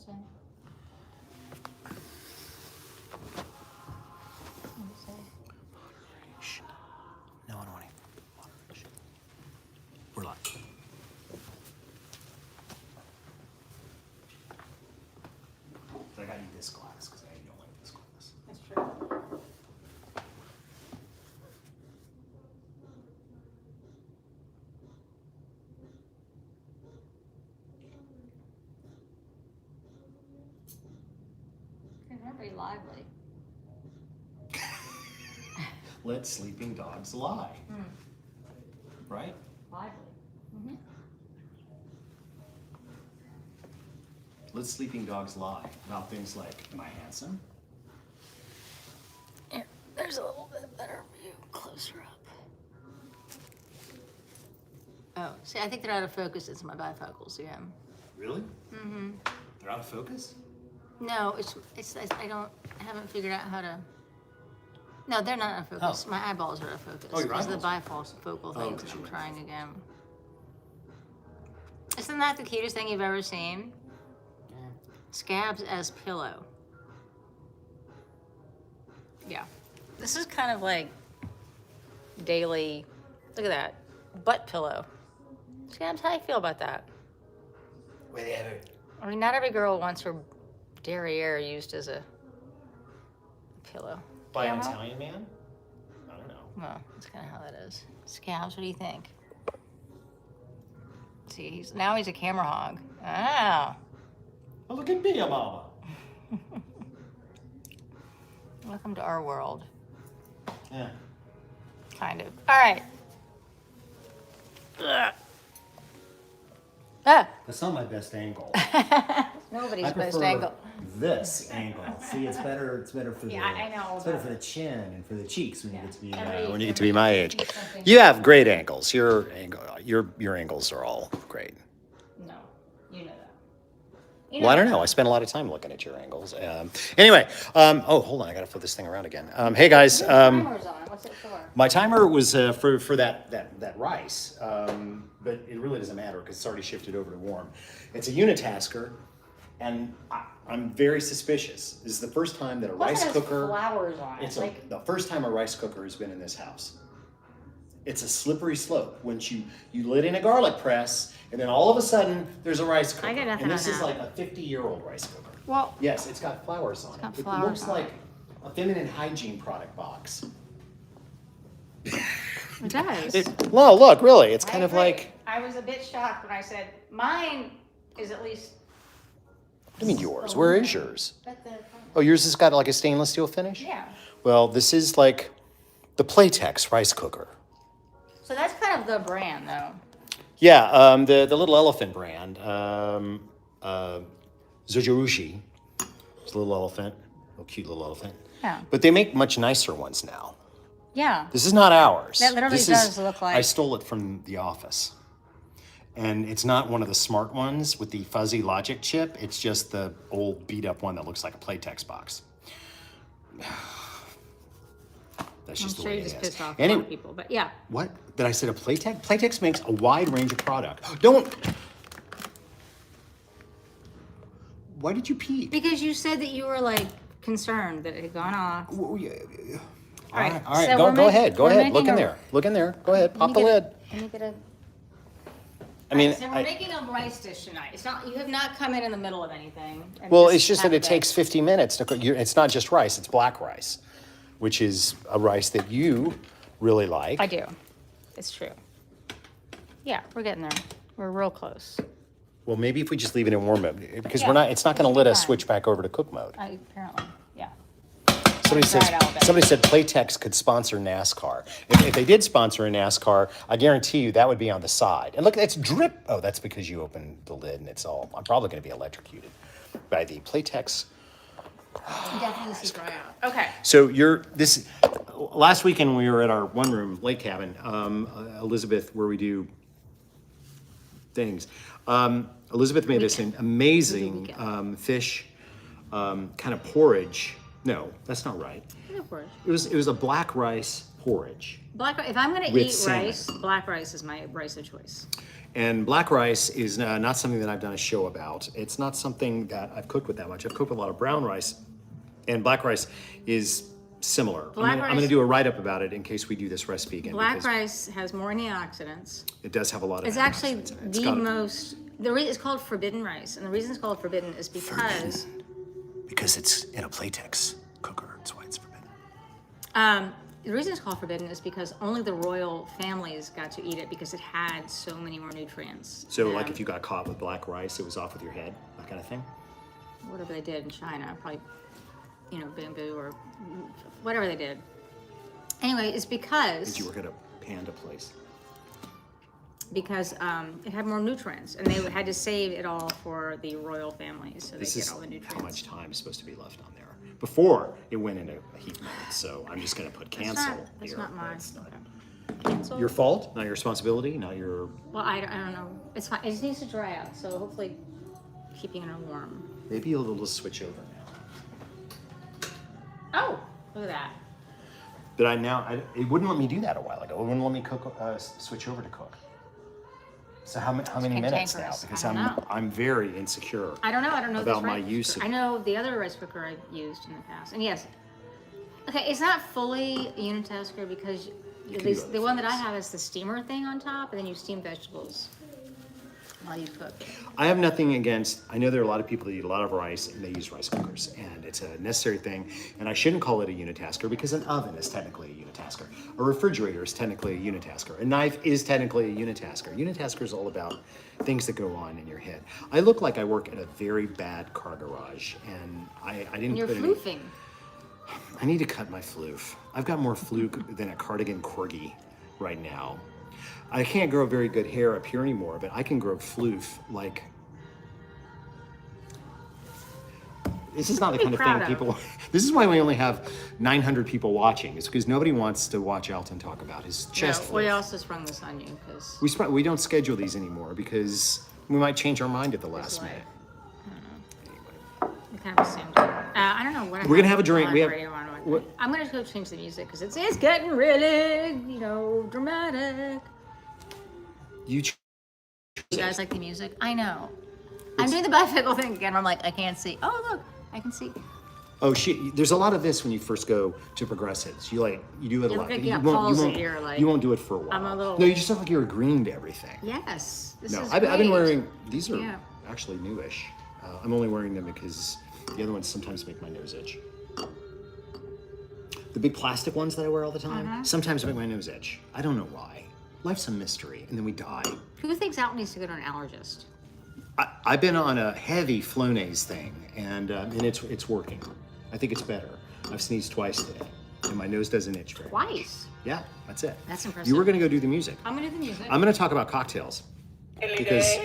say? What does it say? Shh. No, I don't want any. We're live. I gotta eat this glass because I don't like this glass. That's true. You're very lively. Let sleeping dogs lie. Right? Lively. Mm-hmm. Let sleeping dogs lie about things like, am I handsome? Here, there's a little bit better view, closer up. Oh, see, I think they're out of focus. It's my bifocals, yeah. Really? Mm-hmm. They're out of focus? No, I haven't figured out how to. No, they're not out of focus. Oh. My eyeballs are out of focus. Oh, your Because of the eyeballs. bifocal Oh, things okay. that I'm trying again. Isn't that the cutest thing you've ever seen? Yeah. Scabs as pillow. Yeah. This is kind of like daily, look at that, butt pillow. Scabs, how do you feel about that? Whatever. I mean, not every girl wants her derriere used as a pillow. By an Camera? Italian man? I don't know. Well, that's kind of how that is. Scabs, what do you think? See, now he's a camera hog. Ah. Oh, look at me, mama. Welcome to our world. Yeah. Kind of. All right. Ugh. Ah. That's not my best angle. Nobody's I best prefer angle. this angle. See, it's better. It's better for Yeah, the. I know It's better about for the chin and for the cheeks when you get to be Every- when you get to be my age. something- You have great angles. Your angles are all great. No, you know that. You Well, I don't that. know. I spent a lot of time looking at your angles. Anyway, oh, hold on. I got to flip this thing around again. Hey guys. The timer's on. What's it for? My timer was for that rice, but it really doesn't matter because it's already shifted over to warm. It's a unitasker, and I'm very suspicious. This is the first time that a Plus rice it has cooker. flowers on it. It's Like, the first time a rice cooker has been in this house. It's a slippery slope. Once you lit in a garlic press, and then all of a sudden there's a rice cooker. I got nothing and this on is that. like a 50-year-old rice cooker. well, Yes, it's got flowers on got it. flowers It looks on like it. a feminine hygiene product box. it does. Well, look, really, it's I kind of agree. like. I was a bit shocked when I said mine is at least. What do you mean yours? Where is yours? But the, Oh, yours has got like a stainless steel finish? yeah. Well, this is like the Playtex rice cooker. So that's kind of the brand, though. Yeah, the little elephant brand, Zojirushi. It's a little elephant, a cute little elephant. Yeah. But they make much nicer ones now. Yeah. This is not ours. That literally This does look like- I stole it from the office. And it's not one of the smart ones with the fuzzy logic chip. It's just the old beat up one that looks like a Playtex box. That's I'm just the sure way you it just is. pissed off a lot Anyway, of people, but yeah. what? Did I say a Playtex? Playtex makes a wide range of product. Don't. Why did you pee? Because you said that you were like concerned that it had gone off. Oh, yeah. All right, All right. so Go we're ahead. making- Go we're ahead. Look making in a- there. Look in there. Go ahead. Pop Let the me lid. Let me get a. I mean, So we're making a rice dish tonight. It's not. You have not come in the middle of anything. and well, it's just have that a it bit. takes 50 minutes to cook. It's not just rice. It's black rice, which is a rice that you really like. I do. It's true. Yeah, we're getting there. We're real close. Well, maybe if we just leave it in warm mode, because Yeah, we're not. It's not it going should to let be us fine. switch back over to cook mode. Apparently, yeah. Somebody try says it out a bit. somebody said Playtex could sponsor NASCAR. If they did sponsor a NASCAR, I guarantee you that would be on the side. And look, it's drip. Oh, that's because you opened the lid and it's all. I'm probably going to be electrocuted by the Playtex. Definitely see dry out. Okay. So last weekend we were at our one room lake cabin, Elizabeth, where we do things. Elizabeth made us an amazing fish kind of porridge. No, that's not right. Of course. It was a black rice porridge. Black rice. If I'm gonna With eat salmon. rice, black rice is my rice of choice. And black rice is not something that I've done a show about. It's not something that I've cooked with that much. I've cooked with a lot of brown rice, and black rice is similar. I'm gonna do a write-up about it in case we do this recipe again. Black rice has more antioxidants. It does have a lot of It's actually antioxidants in it. the most, it's called forbidden rice. And the reason it's called forbidden is because... Because it's in a Playtex cooker, that's why it's forbidden. The reason it's called forbidden is because only the royal families got to eat it because it had so many more nutrients. So like if you got caught with black rice, it was off with your head, that kind of thing? Whatever they did in China, probably, bamboo or whatever they did. Anyway, it's because... Did you work at a panda place? Because it had more nutrients, and they had to save it all for the royal families, so This they is get all the nutrients. how much time is supposed to be left on there before it went into a heat mode. So I'm just going to put cancel That's here. not mine. That's not Cancel? your fault, not your responsibility, not your... Well, I don't know. It's fine. It just needs to dry out, so hopefully keeping it warm. Maybe you'll just switch over now. Oh, look at that. But it wouldn't let me do that a while ago. It wouldn't let me cook, switch over to cook. So how many minutes now? cantankerous. Because I don't know. I'm very insecure. I don't know about this my rice use cooker. of... I know the other rice cooker I've used in the past, and yes, okay, it's not fully a unitasker because can at do least other the one that I things. have is the steamer thing on top, and then you steam vegetables while you cook. I have nothing against, I know there are a lot of people that eat a lot of rice and they use rice cookers, and it's a necessary thing, and I shouldn't call it a unitasker because an oven is technically a unitasker. A refrigerator is technically a unitasker. A knife is technically a unitasker. Unitasker is all about things that go on in your head. I look like I work at a very bad car garage, and I didn't And you're put any... floofing. I need to cut my floof. I've got more fluke than a cardigan corgi right now. I can't grow very good hair up here anymore, but I can grow floof like... This is not the kind of thing proud of. people... This is why we only have 900 people watching. It's because nobody wants to watch Elton talk about his chest No, we floof. also sprung this on you because We don't schedule these anymore because we might change our mind at the last like- minute. we kind of assumed it. I don't know what We're gonna have a drink. on We have- radio on what- I'm gonna go change the music because it's getting really dramatic. You You guys like the music? I know. I'm doing the bifocal thing again. I'm like, I can't see. Oh, look, I can see. Oh shit! There's a lot of this when you first go to progressives. You do it a You lot. look like but you got won't- palsy or like- you won't do it for a while. I'm a little- No, you just look like you're agreeing to everything. Yes, this No, is I've been great. wearing. These are Yeah. actually newish. I'm only wearing them because the other ones sometimes make my nose itch. The big plastic ones that I wear all the time sometimes make my nose itch. I don't know why. Life's a mystery, and then we die. Who thinks Al needs to go to an allergist? I've been on a heavy Flonase thing, and it's working. I think it's better. I've sneezed twice today, and my nose doesn't itch very much. Twice. Yeah, that's it. That's impressive. You were going to go do the music. I'm gonna do the music. I'm going to talk about cocktails because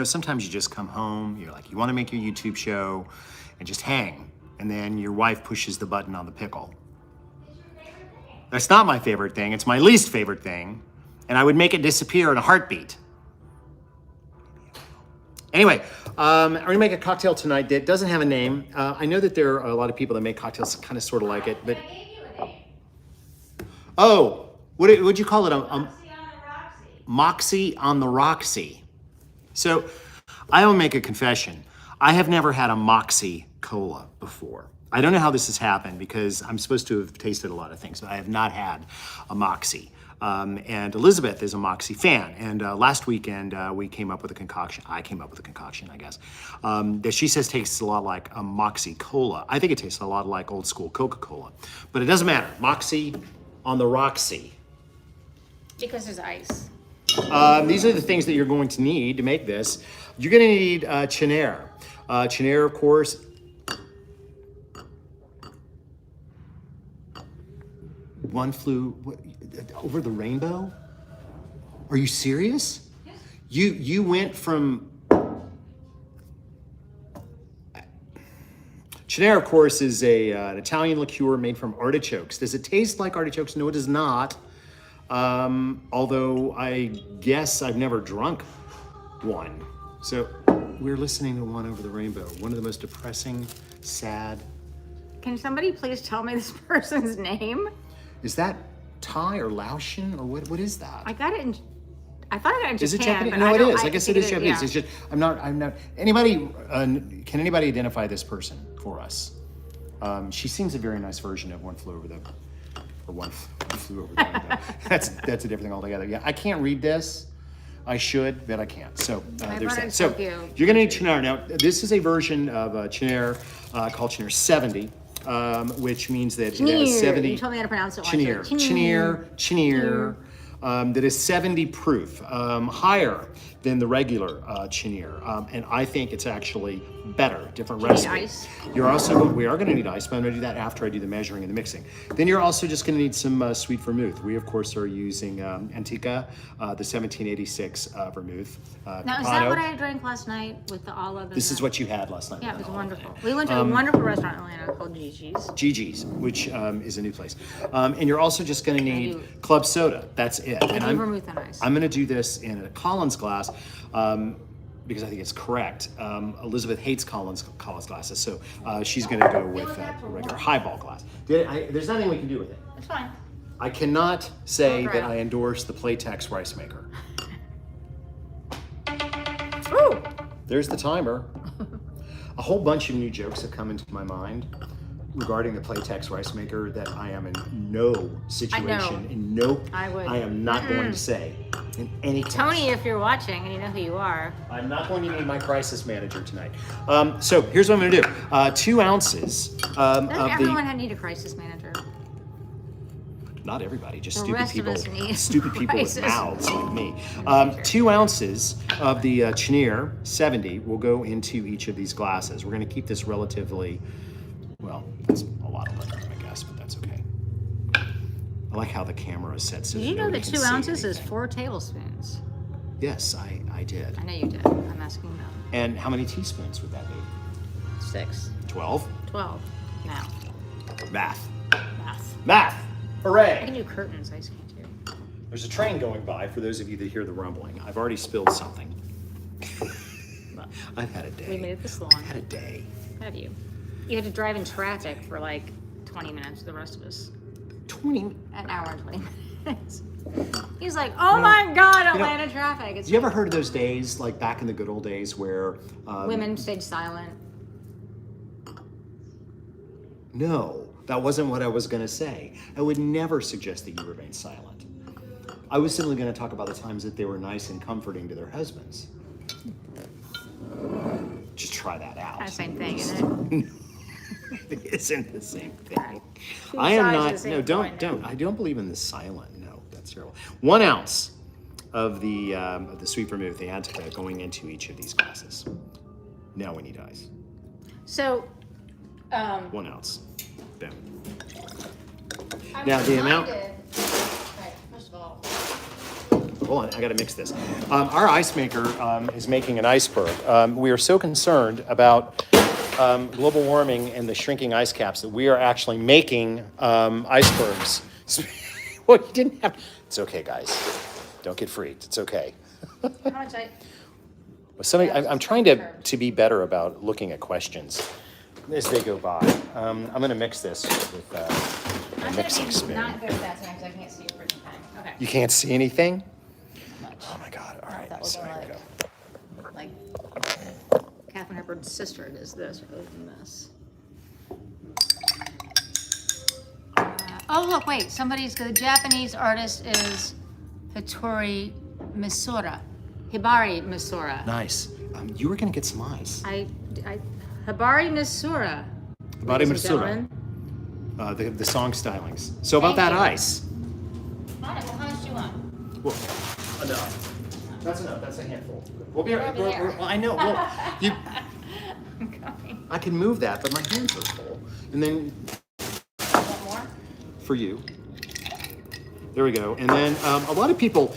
sometimes you just come home, you're like, you want to make your YouTube show and just hang, and then your wife pushes the button on the pickle. That's not my favorite thing. It's my least favorite thing, and I would make it disappear in a heartbeat. Anyway, I'm gonna make a cocktail tonight that doesn't have a name. I know that there are a lot of people that make cocktails kind of sort of like it, but... Oh, what'd you call it? Moxie on the Roxy. So, I will make a confession. I have never had a Moxie cola before. I don't know how this has happened because I'm supposed to have tasted a lot of things, but I have not had a Moxie. And Elizabeth is a Moxie fan. And last weekend, we came up with a concoction. I came up with a concoction, I guess, that she says tastes a lot like a Moxie cola. I think it tastes a lot like old school Coca-Cola. But it doesn't matter. Moxie on the Roxy. Because there's ice. These are the things that you're going to need to make this. You're going to need Chenair. Chenair, of course. One flew over the rainbow? Are you serious? Yes. You went from... Chenair, of course, is an Italian liqueur made from artichokes. Does it taste like artichokes? No, it does not. Although I guess I've never drunk one. So we're listening to One Over the Rainbow, one of the most depressing, sad. Can somebody please tell me this person's name? Is that Thai or Laotian or what is that? I got it in. I thought I got it in Is it Japan. Japanese? But No, I it don't- is. I guess it think is Japanese. yeah. It's just I'm not. Anybody? Can anybody identify this person for us? She sings a very nice version of One Flew Over the, or One Flew Over the Rainbow. That's a different thing altogether. Yeah, I can't read this. I should, but I can't. So there's brought that. it So to you. you're gonna need Chinair. Now this is a version of Chinair called Chinair 70, which means that it has 70. You told me how to pronounce it once. Chinair. That is 70 proof, higher than the regular Chinair, and I think it's actually better, different Do you need recipe. ice? We are going to need ice, but I'm going to do that after I do the measuring and the mixing. Then you're also just going to need some sweet vermouth. We of course are using Antica, the 1786 vermouth. Now, is that what I drank last night with the olive? This is what you had last night. Yeah, it with was olive in wonderful. it. We went to a wonderful restaurant in Atlanta called Gigi's. Gigi's, which is a new place. And you're also just going to need do- club soda. That's it. And do vermouth and ice. I'm going to do this in a Collins glass because I think it's correct. Elizabeth hates Collins glasses, so she's going to go with a regular highball glass. There's nothing we can do with it. That's fine. I cannot say Okay. that I endorse the Playtex rice maker. Ooh! There's the timer. A whole bunch of new jokes have come into my mind regarding the Playtex rice maker that I am in no situation, I am not going to say in any case. Tony, if you're watching and you know who you are. I'm not going to need my crisis manager tonight. So here's what I'm going to do. 2 ounces Doesn't of everyone the. need a crisis manager? Not everybody, just The stupid rest of people. us need Stupid people with crisis mouths like me. 2 ounces of the Chenier 70 will go into each of these glasses. We're going to keep this relatively, well, that's a lot of liquor, I guess, but that's okay. I like how the camera is set so Did you know nobody that can 2 see ounces is anything. 4 tablespoons? Yes, I did. I know you did. I'm asking them. And how many teaspoons would that be? 6. 12? 12. Now. Math. Math. Math! I Hooray! can do curtains. I can't do. There's a train going by for those of you that hear the rumbling. I've already spilled something. I've had a day. We made it this long. I've had a day. Have you? You had to drive in traffic for like 20 minutes. The rest of us. 20. An hour and 20 minutes. He's like, oh my God, Atlanta traffic. It's You ever heard of those days, like back in the good old days where... women stayed silent. No, that wasn't what I was going to say. I would never suggest that you remain silent. I was simply going to talk about the times that they were nice and comforting to their husbands. Just try that out. Kind of same thing, isn't it? It isn't the same thing. Two I am sides of not. the same No, coin, don't. I don't believe in the silent. No, that's terrible. 1 ounce of the sweet vermouth, the Antica, going into each of these glasses. Now we need ice. So, 1 ounce. Boom. I'm Now, the amount- reminded- Right, first of all, Hold on, I got to mix this. Our ice maker is making an iceberg. We are so concerned about global warming and the shrinking ice caps that we are actually making icebergs. Well, you didn't have. It's okay, guys. Don't get freaked. It's okay. how much I? I'm trying to be better about looking at questions as they go by. I'm going to mix this with a I'm mixing gonna be spoon. not good at that tonight because I can't see your freaking pen. Okay. You can't see anything? Not much. Oh my God. All right. That was So more here we go. like Catherine Hepburn's sister does this rather than this. Oh look, wait! The Japanese artist is Hitori Misora, Hibari Misora. Nice. You were going to get some ice. Hibari Misora. Hibari ladies and Misora. gentlemen. The song stylings. So about Thank that you. ice. Fine, well, how much do you want? Well, enough. That's enough. That's a handful. We'll be You're over there. well, I know. Well, I'm coming. I can move that, but my hands are full. And then Want more? for you. There we go. And then a lot of people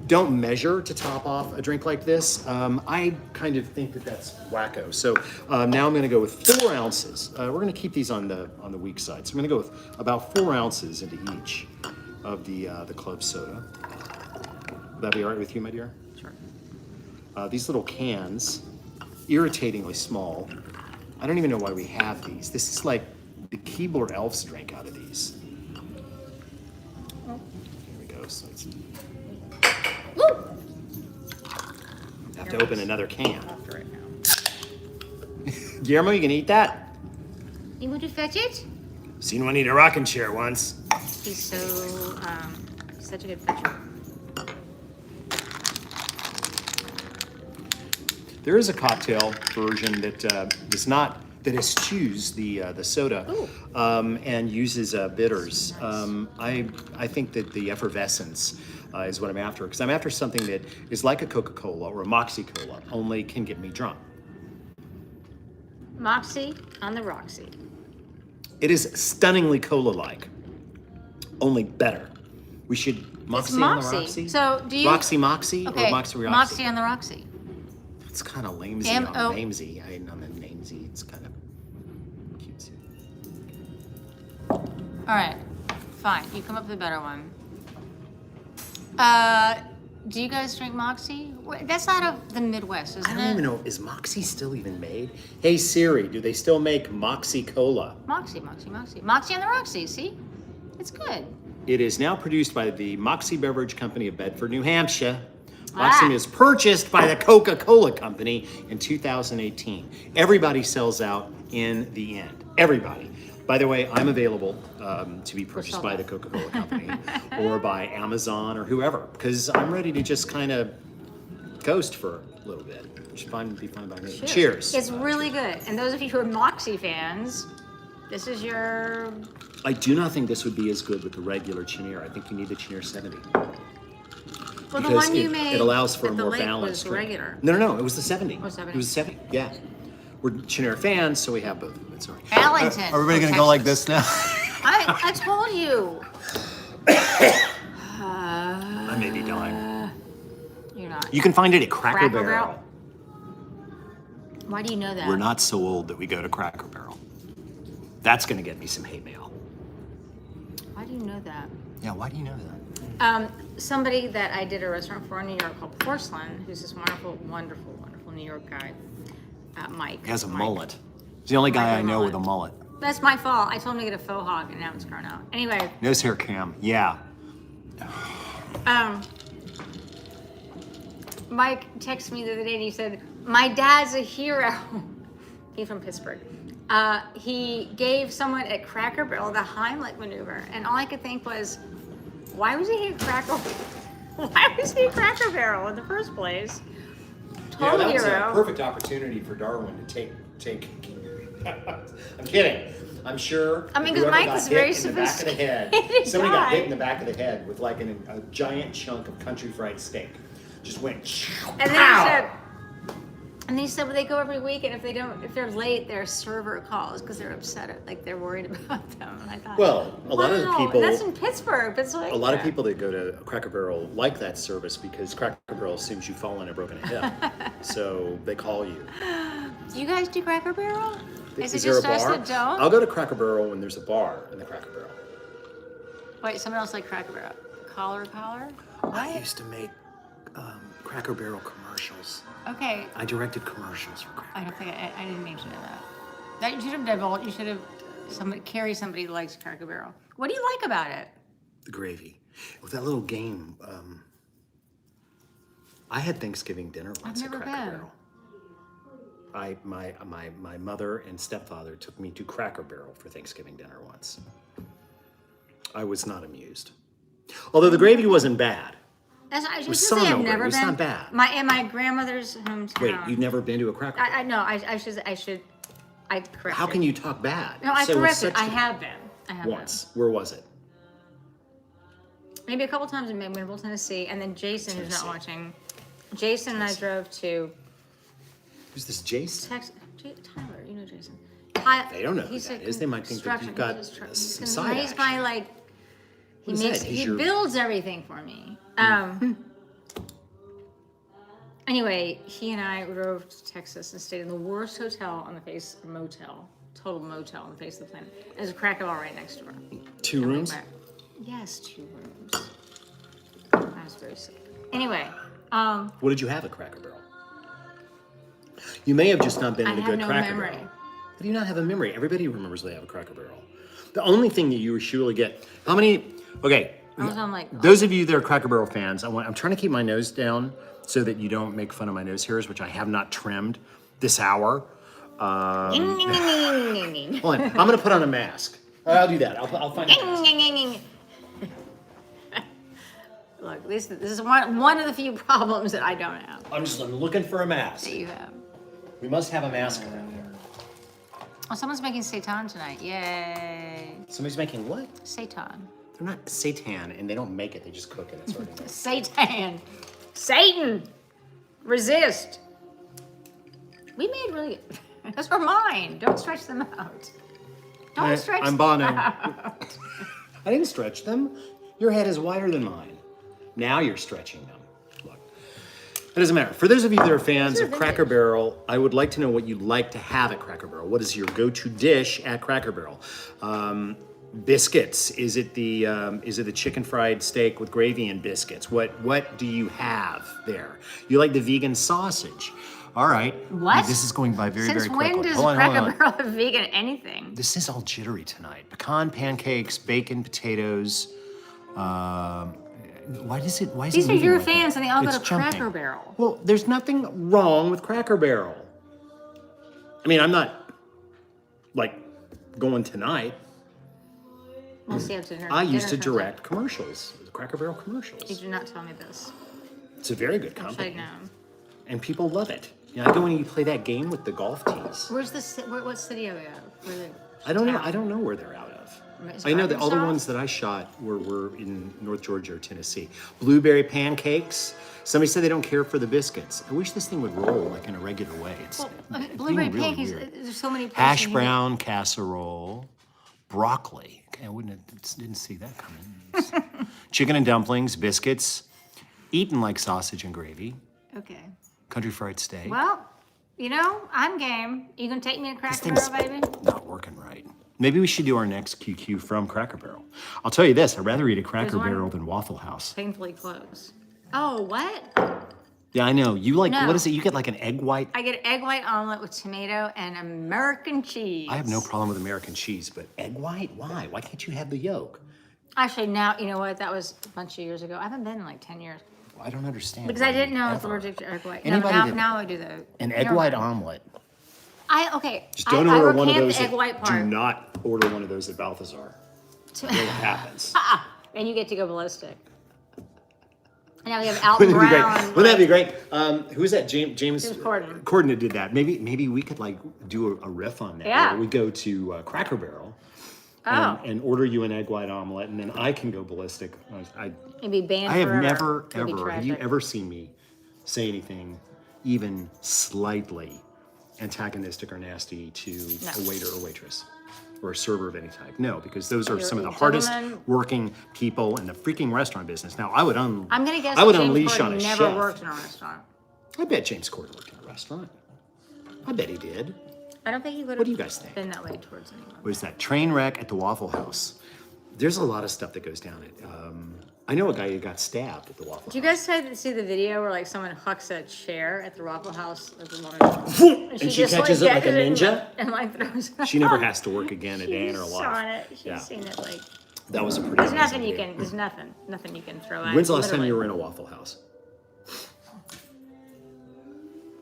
don't measure to top off a drink like this. I kind of think that that's wacko. So now I'm going to go with 4 ounces. We're going to keep these on the weak side. So I'm going to go with about 4 ounces into each of the club soda. Would that be all right with you, my dear? Sure. These little cans, irritatingly small. I don't even know why we have these. This is like the keyboard elves drink out of these. Here we go. So it's... Woo! have to open another can. After it now. Guillermo, you can eat that? You want to fetch it? Seen one eat a rocking chair once. He's so, such a good fetcher. There is a cocktail version that that eschews the soda and uses bitters. I think that the effervescence is what I'm after, because I'm after something that is like a Coca-Cola or a Moxie Cola, only can get me drunk. Moxie on the Roxy. It is stunningly cola-like, only better. We should Moxie on the Roxy. So do you Roxy Moxie okay, or Moxie Roxy? Moxie on the Roxy. It's kind of lamesy on the namesy. On the namesy, it's kind of cutesy. All right, fine. You come up with a better one. Do you guys drink Moxie? That's out of the Midwest, isn't it? I don't even know, is Moxie still even made? Hey Siri, do they still make Moxie Cola? Moxie. Moxie on the Roxy, see? It's good. It is now produced by the Moxie Beverage Company of Bedford, New Hampshire. Moxie was purchased by the Coca-Cola Company in 2018. Everybody sells out in the end. Everybody. By the way, I'm available to be purchased by the Coca-Cola Company or by Amazon or whoever, because I'm ready to just kind of coast for a little bit. Which would be fine by me. Cheers. It's really good. And those of you who are Moxie fans, this is your... I do not think this would be as good with the regular Chenier. I think you need the Chenier 70. Well, the Because one you made it allows for a at the more lake balanced was drink. regular. No, it was the 70. Oh, 70. It was 70, yeah. We're Chenier fans, so we have both of them. Sorry. Allington. Are everybody gonna go like this now? I told you. I may be dying. You're not. You can find it at Cracker Cracker Barrel. Barrel? Why do you know that? We're not so old that we go to Cracker Barrel. That's going to get me some hate mail. Why do you know that? Yeah, why do you know that? Somebody that I did a restaurant for in New York called Porcelain, who's this wonderful New York guy, Mike. He has a Mike. mullet. He's the only guy Mike I with a know with a mullet. mullet. That's my fault. I told him to get a faux hawk, and now it's grown out. Anyway, Nose hair cam, yeah. Mike texted me the other day and he said, my dad's a hero. He's from Pittsburgh. He gave someone at Cracker Barrel the Heimlich maneuver. And all I could think was, why was he at Cracker Barrel in the first place? Total hero. perfect opportunity for Darwin to take. I'm kidding. I'm sure. I mean, because Mike was very sophisticated. Somebody got hit in the back of the head with like a giant chunk of country fried steak. Just went. And then he said, well, they go every week, and if they're late, their server calls because they're upset, like they're worried about them. And I thought, Well, a lot of the people. That's in Pittsburgh. It's like A lot of people that go to Cracker Barrel like that service because Cracker Barrel assumes you've fallen and broken a hip, so they call you. Do you guys do Cracker Barrel? Is it there just a bar? us that don't? I'll go to Cracker Barrel when there's a bar in the Cracker Barrel. Wait, someone else like Cracker Barrel. Collar? I used to make Cracker Barrel commercials. Okay. I directed commercials for Cracker I don't think I didn't mean to know that. That you should have divulged. You should have somebody who likes Cracker Barrel. What do you like about it? The gravy. With that little game, I had Thanksgiving dinner once I've at never Cracker been. Barrel. My mother and stepfather took me to Cracker Barrel for Thanksgiving dinner once. I was not amused. Although the gravy wasn't bad. I was was just some say I've over it. never It was been. not bad. In my grandmother's hometown. Wait, you've never been to a Cracker Barrel? I know. I correct. How can you talk bad? No, I So it's corrected. such I have been. Once. Where was it? Maybe a couple times in Middle Tennessee, and then Jason, who's not Tennessee. watching. Jason and I drove to Who's this, Jace? Tyler, you know Jason. They don't know who that is. They might think that you've got some side He's action. my What is that? He's he your- builds everything for me. Anyway, he and I drove to Texas and stayed in the worst hotel on the face of total motel on the face of the planet. There's a Cracker Barrel right next door. 2 rooms? Yes, 2 rooms. I was very sick. Anyway, What did you have at Cracker Barrel? You may have just not been I in a have good no Cracker memory. Barrel. How do you not have a memory? Everybody remembers they have a Cracker Barrel. The only thing that you surely get. How many? Okay. I was on like, Those of you that are Cracker Barrel fans, I'm trying to keep my nose down so that you don't make fun of my nose hairs, which I have not trimmed this hour. Hold on, I'm gonna put on a mask. I'll do that. I'll find a mask. Look, this is one of the few problems that I don't have. I'm looking for a mask. That you have. We must have a mask around here. Oh, someone's making seitan tonight. Yay. Somebody's making what? Seitan. They're not seitan, and they don't make it. They just cook it. It's already made. Seitan. Satan. Resist. We made really good. Those were mine. Don't stretch them out. Don't stretch I'm them Bono. out. I didn't stretch them. Your head is wider than mine. Now you're stretching them. Look, it doesn't matter. For those of you that are fans of Cracker Barrel, I would like to know what you like to have at Cracker Barrel. What is your go-to dish at Cracker Barrel? Biscuits. Is it the chicken fried steak with gravy and biscuits? What do you have there? You like the vegan sausage? All right. What? This is going by very, Since very quickly. when does Hold on. Cracker Barrel have vegan anything? This is all jittery tonight. Pecan pancakes, bacon, potatoes. Why is it These are moving your like fans, that? and they all go It's to jumping. Cracker Barrel. Well, there's nothing wrong with Cracker Barrel. I mean, I'm not like going tonight. We'll see after dinner. I used to Dinner comes direct commercials, Cracker Barrel up. You commercials. did not tell me this. It's a very good I company, know. and people love it. You know, I go and you play that game with the golf tees. Where's the what city are they at? Where they, I don't know. town? I don't know where they're out of. Is it I know that all the Arkansas? ones that I shot were in North Georgia or Tennessee. Blueberry pancakes. Somebody said they don't care for the biscuits. I wish this thing would roll like in a regular way. It's Well, being blueberry really pancakes. weird. There's so many. places Hash you can brown casserole, broccoli. Okay, I didn't see that coming. Chicken and dumplings, biscuits, eaten like sausage and gravy, eat. Okay. country fried steak. Well, you know, I'm game. You gonna take me to Cracker thing's Barrel, baby? not working right. Maybe we should do our next QQ from Cracker Barrel. I'll tell you this, I'd rather eat a Cracker There's one- Barrel than Waffle House. Painfully close. Oh, what? Yeah, I know. You like, No. what is it? You get like an egg white? I get egg white omelet with tomato and American cheese. I have no problem with American cheese, but egg white? Why? Why can't you have the yolk? Actually, now, you know what? That was a bunch of years ago. I haven't been in like 10 years. I don't understand. Because I why didn't know I was ever. allergic to egg white. Anybody now, that- now I do the... An egg white omelet. Okay. Just don't I order one of recant those. the egg white part. Do not order one of those at Balthazar. What happens? And you get to go ballistic. And now we have Alton Wouldn't that be Brown. great? Wouldn't that be great? Who's that? James Corden. Corden that did that. Maybe we could like do a riff on that. Yeah. Where we go to Cracker Barrel and order you an egg white omelet, and then I can go ballistic. You'd be banned I have forever. never It'd be ever. Have you tragic. ever seen me say anything even slightly antagonistic or nasty to a waiter or waitress? Or a server of any type. No, because those are You're some of a the hardest gentleman. working people in the freaking restaurant business. Now, I would I'm going to guess I would that James unleash Corden on a never chef. worked in a restaurant. I bet James Corden worked in a restaurant. I bet he did. I don't think he would What do have you guys think? been that way towards anyone. Was that train wreck at the Waffle House? There's a lot of stuff that goes down it. I know a guy who got stabbed at the Waffle Do you House. guys see the video where like someone hucks a chair at the Waffle House? Like, And she just, catches it like a catches ninja? and like throws it. She never has to work again a day in her She's life. on it. She's Yeah. seen it like. That was a pretty There's amazing nothing you video. can. There's nothing you can throw at. When's the last time literally. you were in a Waffle House?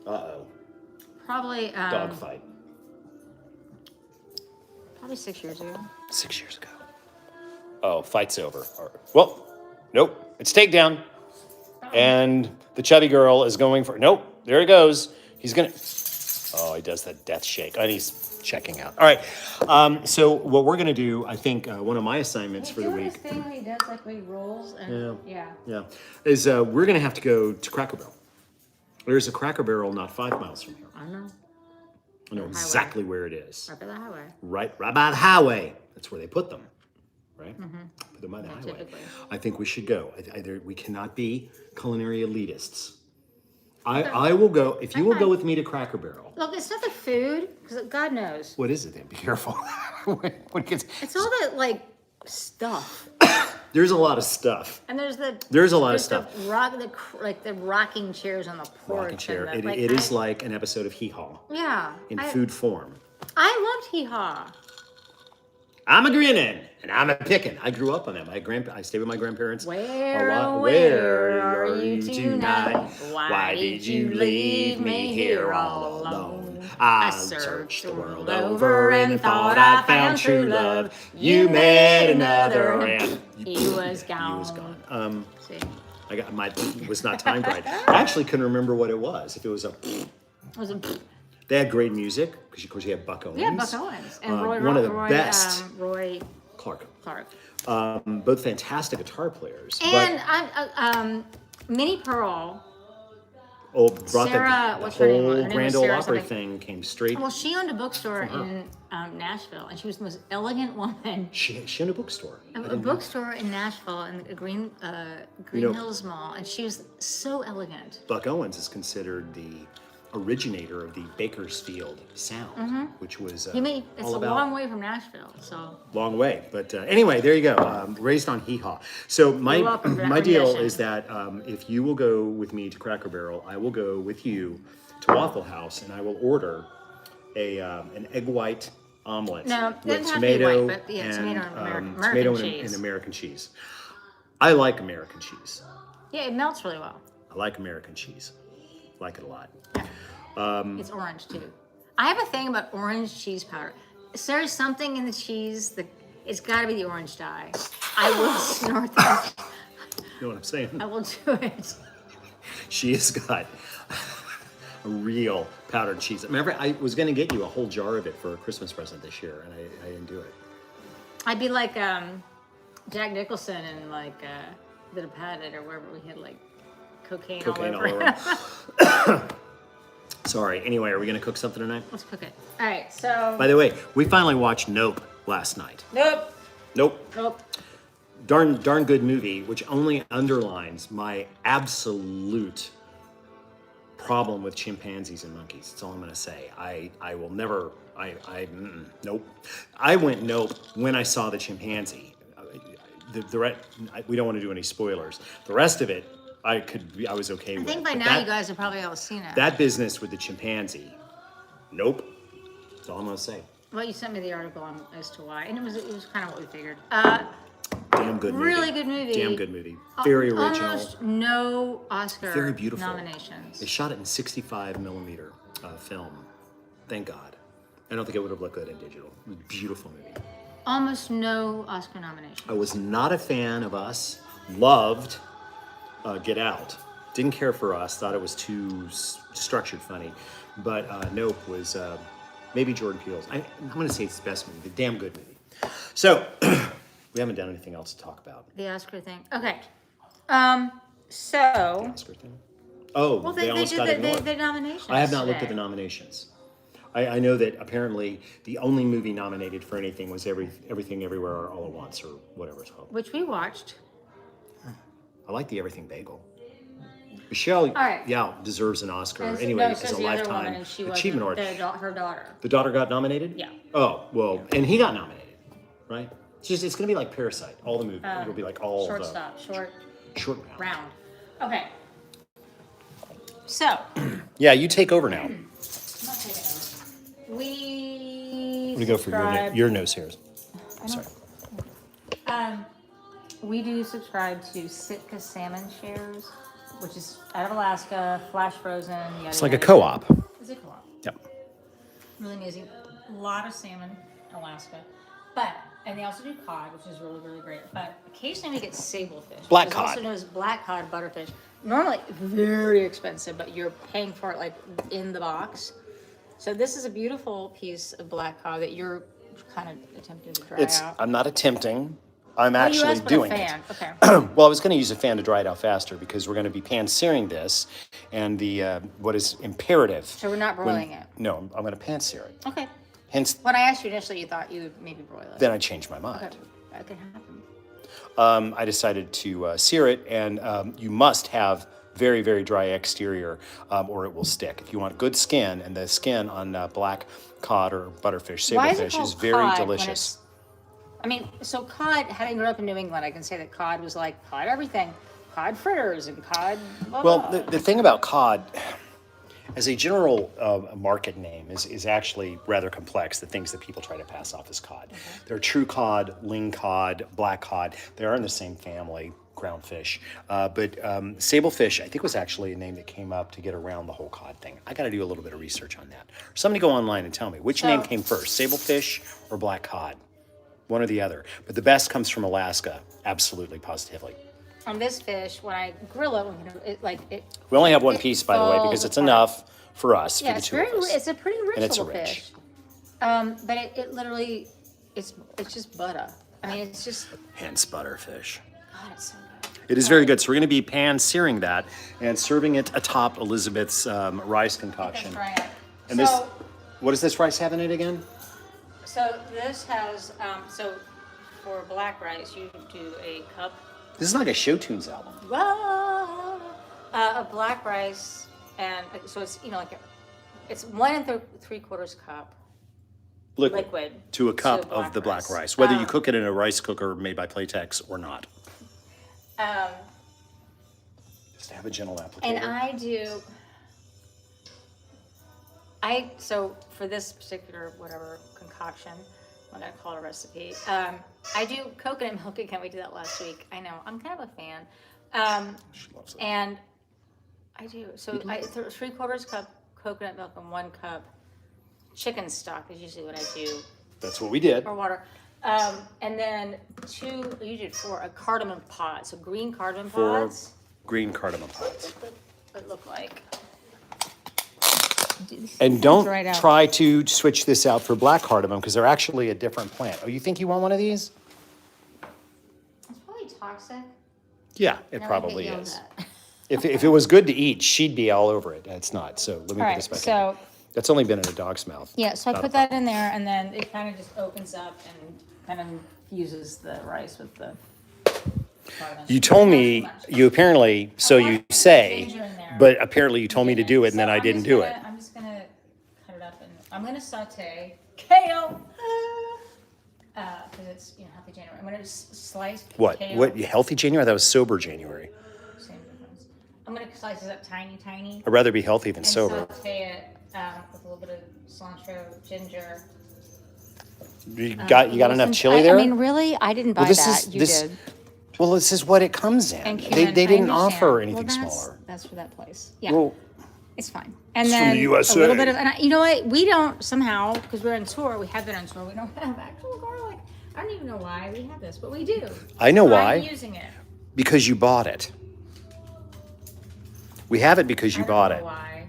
Uh-oh. Probably. Dogfight. Probably 6 years ago. 6 years ago. Oh, fight's over. Well, nope. It's takedown. And the chubby girl is going for... Nope. There it goes. He's going to... Oh, he does that death shake. And he's checking out. All right. So what we're going to do, I think one of my assignments for the week... This thing where he does like where he rolls and Yeah. Is we're going to have to go to Cracker Barrel. There's a Cracker Barrel not 5 miles from here. I know. I know exactly where it is. Right by the highway. Right by the highway. That's where they put them. Right? Put them by the highway. typically. I think we should go. We cannot be culinary elitists. I will go. If you will go with me to Cracker Barrel. Look, it's not the food, because God knows. What is it then? Be careful. when it gets, It's all that like stuff. There's a lot of stuff. And there's There's a lot of there's stuff. The rocking chairs on the porch. Rocking chair. And It is like an episode of Hee Haw Yeah. in food form. I loved Hee Haw. I'm a grinning and I'm a picking. I grew up on them. I stayed with my grandparents Where, a lot. where are you tonight? Why did you leave me here all alone? I searched the world over and thought I found true love. You met another and he was gone. He was gone. See? I got my was not timed right. I actually couldn't remember what it was. If it was a. Was it? They had great music because, of course, you had Buck Owens. Yeah, Buck Owens and one of the best. Roy Clark. Clark. Both fantastic guitar players. And Minnie Pearl. Brought Sarah, the what's her name? Her whole name was Grand Ole Sarah Opry something. thing came straight. Well, she owned a bookstore in Nashville, and she was the most elegant woman. She owned a bookstore. A bookstore in Nashville in the Green Hills Mall, and she was so elegant. Buck Owens is considered the originator of the Bakersfield sound, which was It's a long way from Nashville, so. Long way, but anyway, there you go. Raised on Hee Haw. So my deal is that if you will go with me to Cracker Barrel, I will go with you to Waffle House, and I will order an egg white omelet No, with doesn't have to be tomato white, but yeah, tomato and American tomato cheese. and American cheese. I like American cheese. Yeah, it melts really well. I like American cheese. Like it a lot. It's orange too. I have a thing about orange cheese powder. Is there something in the cheese that it's got to be the orange dye? I will snort that. You know what I'm saying? I will do it. She has got a real powdered cheese. Remember, I was going to get you a whole jar of it for a Christmas present this year, and I didn't do it. I'd be like Jack Nicholson in like The Departed or wherever we had like cocaine all over. Sorry. Anyway, are we going to cook something tonight? Let's cook it. All right, so. By the way, we finally watched Nope last night. Nope. Darn good movie, which only underlines my absolute problem with chimpanzees and monkeys. That's all I'm going to say. I will never. Nope. I went nope when I saw the chimpanzee. We don't want to do any spoilers. The rest of it, I was okay with. I think by now you guys have probably all seen it. That business with the chimpanzee, nope. That's all I'm gonna say. Well, you sent me the article on as to why, and it was kind of what we figured. Damn good movie. Really good movie. Damn good movie. Very original. Almost no Oscar Very beautiful. nominations. They shot it in 65 millimeter film. Thank God. I don't think it would have looked good in digital. It was a beautiful movie. Almost no Oscar nominations. I was not a fan of Us. Loved Get Out. Didn't care for Us. Thought it was too structured funny. But Nope was maybe Jordan Peele's. I'm going to say it's the best movie. The damn good movie. So we haven't done anything else to talk about. The Oscar thing. Okay. The So. Oscar thing. Oh, Well, they they almost did got ignored. the nominations. I have not looked at today. the nominations. I know that apparently the only movie nominated for anything was Everything Everywhere All at Once or whatever it's called. Which we watched. I like the Everything Bagel. Michelle right. Yao deserves an Oscar And anyway no, as says a the other lifetime woman, and she achievement award. her daughter. The daughter got nominated? Yeah. Oh, well, and he got nominated, right? It's going to be like Parasite, all the movies. It'll be like all the... Short round. Round. Okay. So. Yeah, you take over now. I'm not taking over. We. Let me go for your nose hairs. Sorry. We do subscribe to Sitka Salmon Shares, which is out of Alaska, flash frozen. It's like a co-op. It's a co-op. Yep. Really amazing. A lot of salmon, Alaska. And they also do cod, which is really, really great. But occasionally we get sablefish. Black which is cod. also known as black cod butterfish. Normally very expensive, but you're paying for it like in the box. So this is a beautiful piece of black cod that you're kind of attempting to dry out. I'm not attempting. I'm You actually asked for doing a it. fan. Okay. Well, I was going to use a fan to dry it out faster because we're going to be pan-searing this, and the what is imperative. So we're not broiling it. No, I'm going to pan-sear it. Okay. Hence, When I asked you initially, you thought you would maybe broil it. then I changed my mind. Okay. That could happen. I decided to sear it, and you must have very, very dry exterior, or it will stick. If you want good skin, and the skin on black cod or butterfish, Why is it sablefish, called is very cod when delicious. I mean, so cod, having grown up in New England, I can say that cod was like cod everything. Cod fritters and cod blah, Well, blah. the thing about cod, as a general market name, is actually rather complex. The things that people try to pass off as cod. There are true cod, ling cod, black cod. They are in the same family, ground fish. But sablefish, I think, was actually a name that came up to get around the whole cod thing. I got to do a little bit of research on that. Somebody go online and tell me which name came first, sablefish or black cod, one or the other. But the best comes from Alaska, absolutely, positively. On this fish, when I grill it, We only have one piece, by the way, because it's enough for us, for Yeah, the it's two very. of us. It's a pretty rich And it's little rich. fish. But it literally, it's just butter. I mean, it's just. Hence butterfish. God, it's so good. It is very good. So we're going to be pan-searing that and serving it atop Elizabeth's rice concoction. That's right. And this, what does this rice have in it again? So this has for black rice, you do a cup. This is like a Show Tunes album. A black rice, and so it's it's 1 3/4 cup liquid to a cup of the black rice, whether you cook it in a rice cooker made by Playtex or not. Just to have a gentle applicator. And so for this particular whatever concoction, I'm not gonna call it a recipe. I do coconut milk again. We did that last week. I know. I'm kind of a fan. She loves it. And I do. So 3/4 cup coconut milk and 1 cup chicken stock is usually what I do, That's what we did. or water. And then you did 4 cardamom pods. So green cardamom 4 pods. green cardamom pods. What it look like. And don't Dried out. try to switch this out for black cardamom because they're actually a different plant. Oh, you think you want one of these? It's probably toxic. Yeah, it Now I probably get yelled is. at. If it was good to eat, she'd be all over it. It's not. So let me All put right, this back in. so That's only been in a dog's mouth. yeah, so I Not put a that in there, and then it kind of just opens up and kind of fuses the rice with the cardamom. You told Not me, too much. you apparently, so you Ginger say, in there. but apparently you told me to do it and then So I I'm didn't just do gonna- it. I'm just gonna cut it up and I'm gonna saute kale. Because it's healthy January. I'm gonna just slice What? kale. What? Healthy January? That was sober January. Same difference. I'm gonna slice it up tiny. I'd rather be healthy than And sober. saute it with a little bit of cilantro, ginger. You got enough chili there? I mean, really? I didn't buy that. You did. Well, this is what it comes in. And They cumin, didn't I offer understand. anything Well, smaller. That's for that place. Yeah, Well, it's fine. And It's from then the USA. a little bit of, you know what? We don't somehow, because we're on tour, we have been on tour, we don't have actual garlic. I don't even know why we have this, but we do. I know So why. I'm using it. Because you bought it. We have it because you bought I it. don't know why.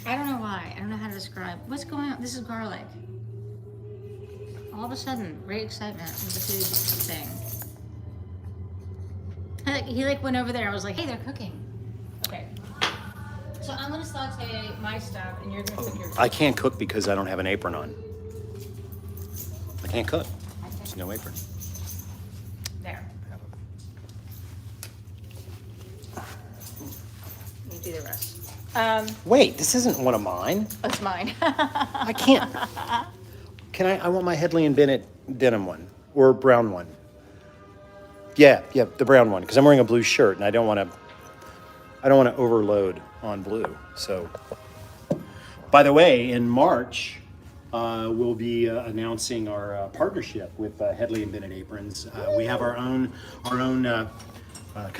I don't know why. I don't know how to describe. What's going on? This is garlic. All of a sudden, great excitement with the food thing. He went over there. I was like, hey, they're cooking. Okay. So I'm gonna saute my stuff, and you're gonna cook your. I can't cook because I don't have an apron on. I can't cook. There's no apron. There. You do the rest. Wait, this isn't one of mine. That's mine. I can't. Can I want my Headley and Bennett denim one or brown one. Yeah, the brown one because I'm wearing a blue shirt and I don't want to overload on blue. So, by the way, in March, we'll be announcing our partnership with Headley and Bennett aprons. We have our own kind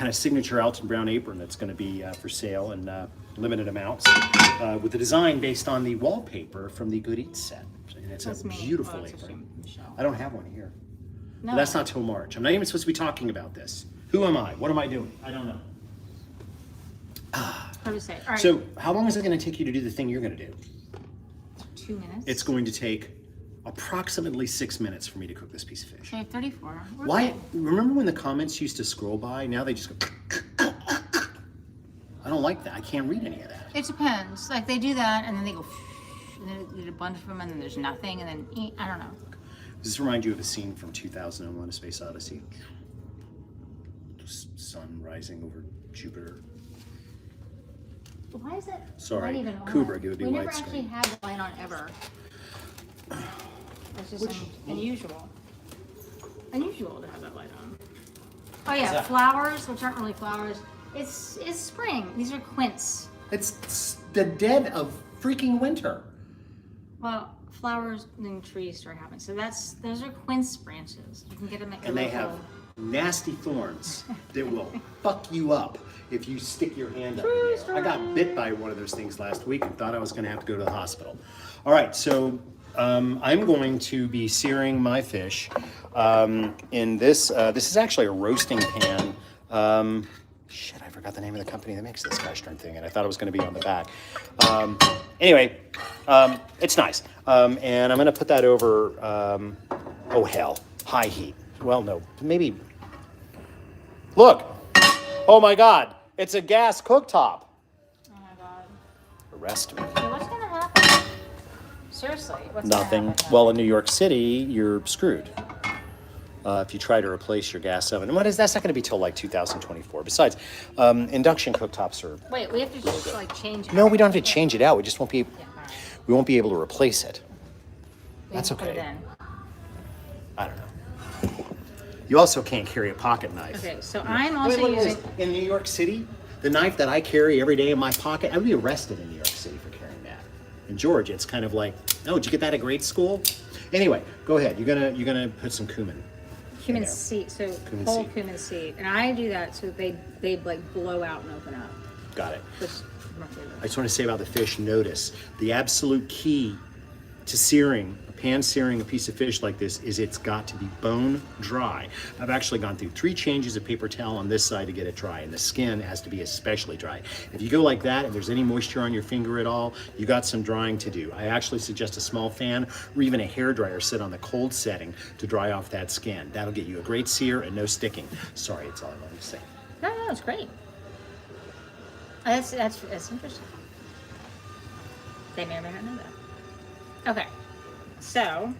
of signature Alton Brown apron that's going to be for sale in limited amounts with the design based on the wallpaper from the Good Eats set. And it's That's a me. beautiful Oh, it's actually apron. Michelle. I don't have one here. No. But that's not till March. I'm not even supposed to be talking about this. Who am I? What am I doing? I don't know. How do you say? All right. So, how long is it going to take you to do the thing you're going to do? 2 minutes. It's going to take approximately 6 minutes for me to cook this piece of fish. Okay, 34. We're Why? good. Remember when the comments used to scroll by? Now they just go. I don't like that. I can't read any of that. It depends. Like they do that, and then they go, and then they do a bunch of them, and then there's nothing, and then I don't know. Does this remind you of a scene from 2001: A Space Odyssey? The sun rising over Jupiter. Why is that? Sorry, not even on? Kubrick, it would be we never widescreen. actually had the light on ever. It's just unusual. Unusual to have that light on. Oh yeah, that? flowers, which aren't really flowers. It's spring. These are quince. It's the dead of freaking winter. Well, flowers and trees start happening. So those are quince branches. You can get them at your And they local- have nasty thorns that will fuck you up if you stick your hand up in there. I got bit by one of those things last week and thought I was going to have to go to the hospital. All right, so I'm going to be searing my fish in this. This is actually a roasting pan. Shit, I forgot the name of the company that makes this gosh darn thing, and I thought it was going to be on the back. Anyway, it's nice. And I'm going to put that over, oh hell, high heat. Well, no, maybe. Look, oh my God, it's a gas cooktop. Oh my God. Arrest me. So what's gonna happen? Seriously, what's Nothing. gonna happen? Well, in New York City, you're screwed. If you try to replace your gas oven. And that's not going to be till like 2024. Besides, induction cooktops are. Wait, we have to just like change. No, we don't have to change it out. We just won't be. Yeah, all right. We won't be able to replace it. We That's can put it okay. in. I don't know. You also can't carry a pocket knife. Okay, so I'm also Look at using. this. In New York City, the knife that I carry every day in my pocket, I would be arrested in New York City for carrying that. In Georgia, it's kind of like, oh, did you get that at grade school? Anyway, go ahead. You're gonna put some cumin. Cumin in there. seed, so Cumin whole seed. cumin seed, and I do that so they like blow out and open up. Got it. Which is my favorite. I just want to say about the fish, notice the absolute key to searing, pan searing a piece of fish like this is it's got to be bone dry. I've actually gone through 3 changes of paper towel on this side to get it dry, and the skin has to be especially dry. If you go like that and there's any moisture on your finger at all, you got some drying to do. I actually suggest a small fan or even a hair dryer sit on the cold setting to dry off that skin. That'll get you a great sear and no sticking. Sorry, it's all I wanted to say. No, it's great. That's interesting. They may or may not know that. Okay, so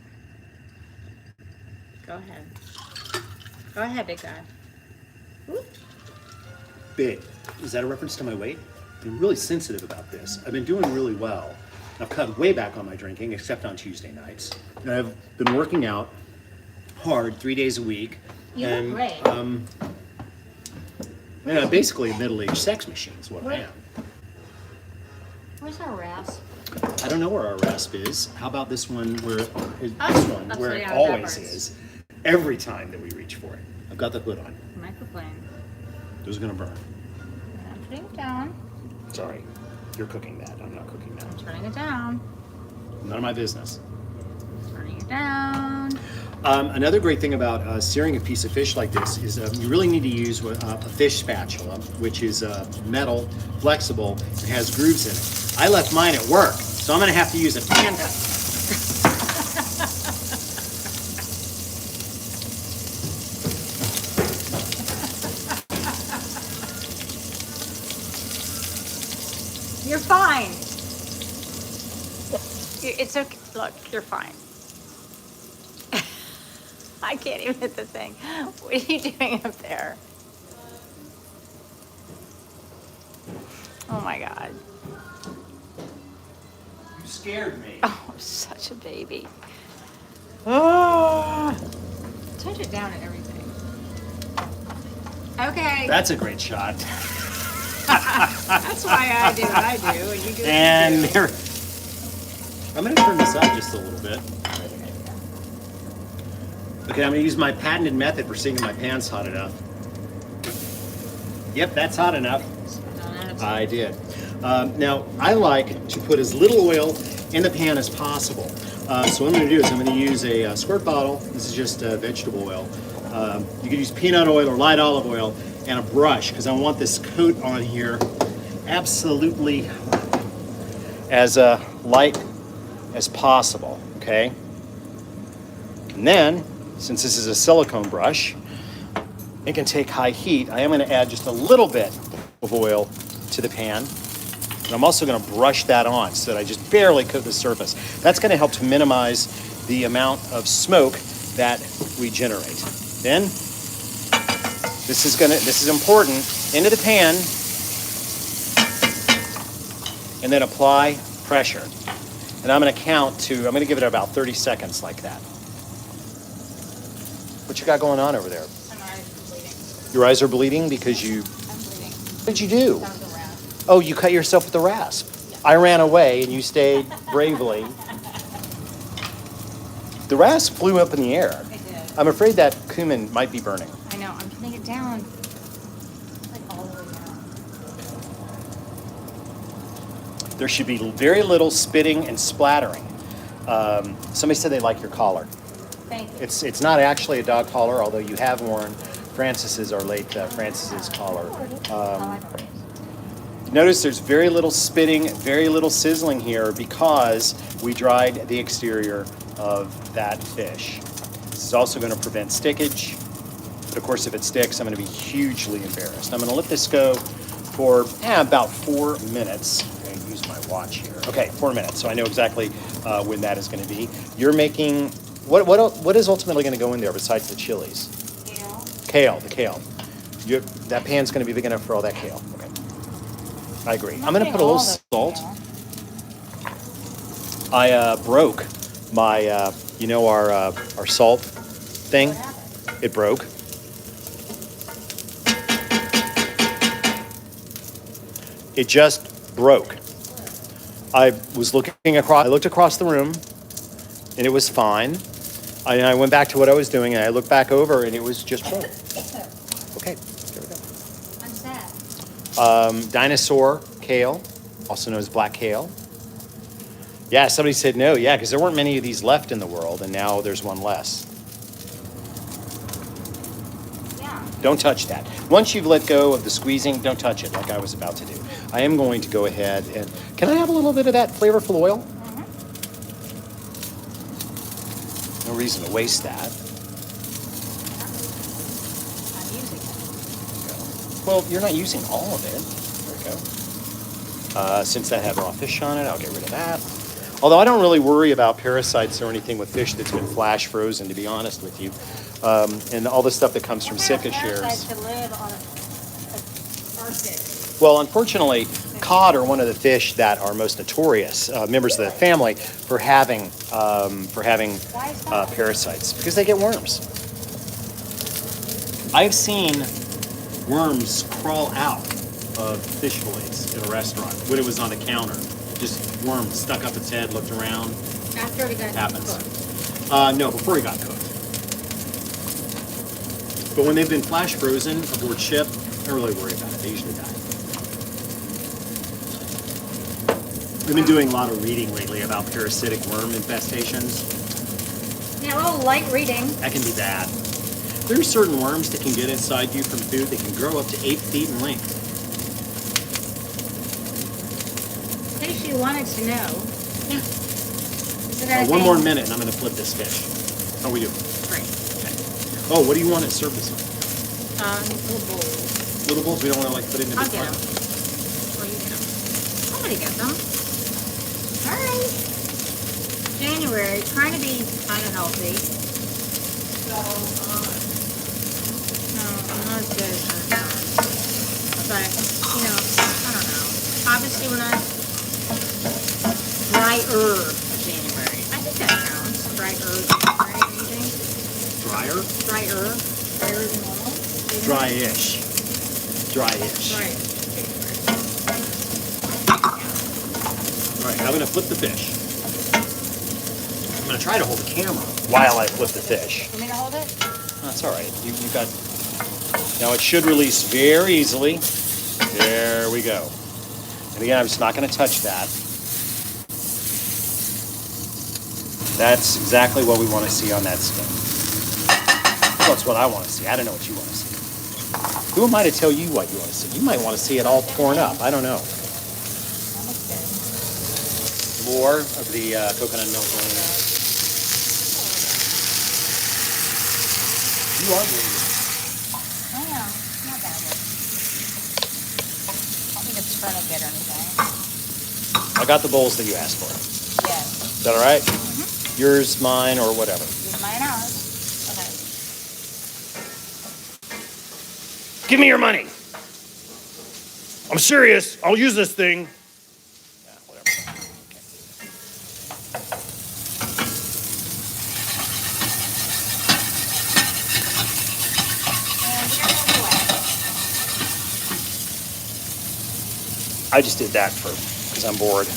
go ahead. Go ahead, big guy. Whoop. Big. Is that a reference to my weight? I'm really sensitive about this. I've been doing really well. I've cut way back on my drinking, except on Tuesday nights. And I've been working out hard 3 days a week. You and, look great. I'm basically a middle-aged sex machine is what I am. Where's our rasp? I don't know where our rasp is. How about this one where this one Upside where it down always backwards. is every time that we reach for it. I've got the hood on. Microplane. Those are gonna burn. I'm putting it down. Sorry. You're cooking that. I'm not cooking that. Turning it down. None of my business. Turning it down. Another great thing about searing a piece of fish like this is you really need to use a fish spatula, which is metal, flexible, and has grooves in it. I left mine at work, so I'm going to have to use a pan. You're fine. It's okay. Look, you're fine. I can't even hit the thing. What are you doing up there? Oh my God. You scared me. Oh, I'm such a baby. Oh. Touch it down and everything. Okay. That's a great shot. That's why I do what I do, and you do what And you do. there. I'm going to turn this up just a little bit. Okay, I'm going to use my patented method for seeing if my pan's hot enough. Yep, that's hot enough. I did. Now, I like to put as little oil in the pan as possible. So what I'm going to do is I'm going to use a squirt bottle. This is just vegetable oil. You can use peanut oil or light olive oil and a brush because I want this coat on here absolutely as light as possible, okay? And then, since this is a silicone brush, it can take high heat. I am going to add just a little bit of oil to the pan. And I'm also going to brush that on so that I just barely coat the surface. That's going to help to minimize the amount of smoke that we generate. Then, this is important, into the pan, and then apply pressure. And I'm going to I'm going to give it about 30 seconds like that. What you got going on over there? My eyes are bleeding. Your eyes are bleeding because I'm bleeding. what did you do? That was a rasp. Oh, you cut yourself with the rasp. Yeah. I ran away and you stayed bravely. The rasp flew up in the air. I did. I'm afraid that cumin might be burning. I know. I'm putting it down. Like all the way down. There should be very little spitting and splattering. Somebody said they like your collar. Thank you. It's not actually a dog collar, although you have worn Francis's, our late Francis's collar. Notice there's very little spitting, very little sizzling here because we dried the exterior of that fish. This is also going to prevent stickage, but of course if it sticks, I'm going to be hugely embarrassed. I'm going to let this go for about 4 minutes. I'm going to use my watch here. Okay, 4 minutes, so I know exactly when that is going to be. You're making, what is ultimately going to go in there besides the chilies? Kale, the kale. That pan's going to be big enough for all that kale. Okay. I agree. I'm going to put a little salt. I broke my, our salt thing. It broke. It just broke. I looked across the room, and it was fine. I went back to what I was doing, and I looked back over, and it was just broke. Okay, there we go. I'm sad. Dinosaur kale, also known as black kale. Yeah, somebody said no. Yeah, because there weren't many of these left in the world, and now there's one less. Yeah. Don't touch that. Once you've let go of the squeezing, don't touch it like I was about to do. I am going to go ahead and... Can I have a little bit of that flavorful oil? Mm-hmm. No reason to waste that. I'm using it. Well, you're not using all of it. There we go. Since that had raw fish on it, I'll get rid of that. Although I don't really worry about parasites or anything with fish that's been flash frozen, to be honest with you. And all the stuff that comes from sika shares. Parasites can live on a fish. Well, unfortunately, cod are one of the fish that are most notorious members of the family for having parasites because they get worms. I've seen worms crawl out of fish fillets at a restaurant when it was on a counter. Just worm stuck up its head, looked around. After it got Happens. cooked. No, before he got cooked. But when they've been flash frozen aboard ship, I don't really worry about it. They usually die. We've been doing a lot of reading lately about parasitic worm infestations. Yeah, well, light reading. That can be bad. There are certain worms that can get inside you from food that can grow up to 8 feet in length. In case you wanted to know. Yeah. Is it One more minute and I'm going to flip this fish. How we doing? Great. Okay. Oh, what do you want it served this on? Little bowls. Little bowls? We don't want to put it in the I'll big get them. pot? Or you get them. Somebody get them. All right. January, trying to be kind of healthy. So, no, I'm not as good as I am. But, I don't know. Obviously, when I drier January. I think that counts. Drier January, do you think? Drier? Drier than normal? Dry-ish. Dry-ish. Right. All right, I'm going to flip the fish. I'm going to try to hold the camera while I flip the fish. Want me to hold it? That's all right. You got... Now it should release very easily. There we go. And again, I'm just not going to touch that. That's exactly what we want to see on that skin. Well, that's what I want to see. I don't know what you want to see. Who am I to tell you what you want to see? You might want to see it all torn up. I don't know. More of the coconut milk going in. You are bleeding. I know. Not bad. I don't think it's tourniquet or anything. I got the bowls that you asked for. Yes. Is that all right? Mm-hmm. Yours, mine, or whatever. Use mine and ours. Okay. Give me your money. I'm serious. I'll use this thing. Yeah, whatever. Okay. I just did that because I'm bored.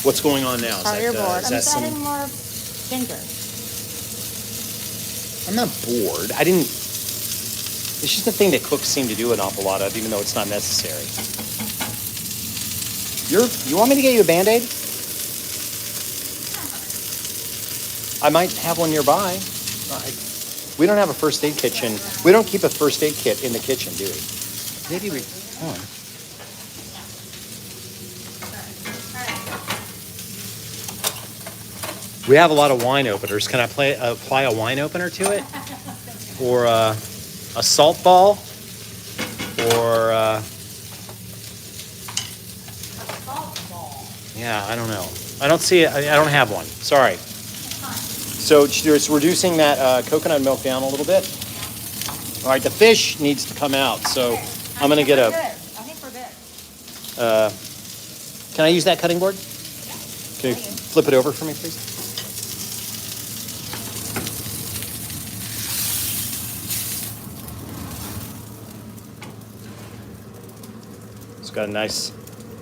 What's going on now? Oh, you're bored. Is I'm that just adding more ginger. I'm not bored. I didn't. It's just a thing that cooks seem to do an awful lot of, even though it's not necessary. You want me to get you a Band-Aid? I might have one nearby. We don't have a first aid kitchen. We don't keep a first aid kit in the kitchen, do we? Maybe we. Oh. We have a lot of wine openers. Can I apply a wine opener to it? Or a salt ball? Or A salt ball. yeah, I don't know. I don't see it. I don't have one. Sorry. So just reducing that coconut milk down a little bit. All right, the fish needs to come out. So I'm gonna get a. I think we're good. Can I use that cutting board? Can you flip it over for me, please? It's got a nice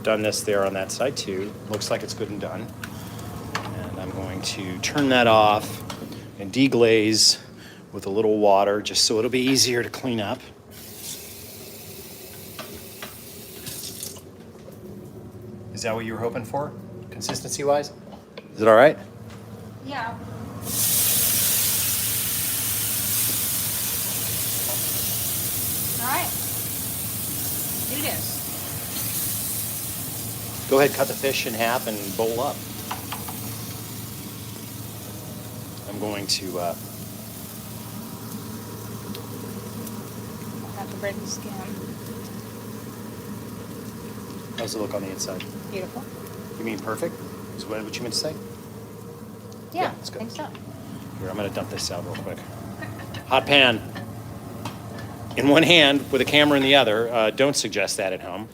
doneness there on that side too. Looks like it's good and done. And I'm going to turn that off and deglaze with a little water just so it'll be easier to clean up. Is that what you were hoping for, consistency-wise? Is it all right? Yeah. All right. Do this. Go ahead, cut the fish in half and bowl up. I'm going to Have to break the skin. how's it look on the inside? Beautiful. You mean perfect? Is what you meant to say? Yeah, it's good. I think so. Here, I'm gonna dump this out real quick. Hot pan in one hand with a camera in the other. Don't suggest that at home.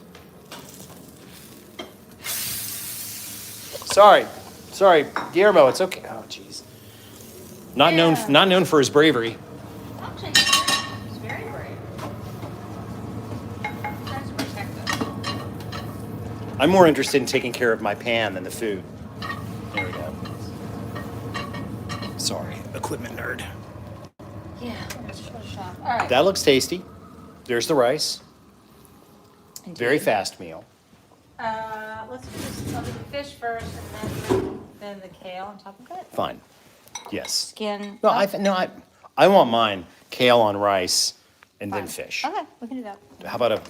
Sorry, Guillermo. It's okay. Oh, jeez. Not known for his bravery. Actually, he's very brave. Tries to protect us. I'm more interested in taking care of my pan than the food. There we go. Sorry, equipment nerd. Yeah, let's push off. All right. That looks tasty. There's the rice. Indeed. Very fast meal. Let's do this. I'll do the fish first, and then the kale on top of it. Fine. Yes. Skin. No, I want mine kale on rice and then Fine. fish. Okay, we can do that. How about a?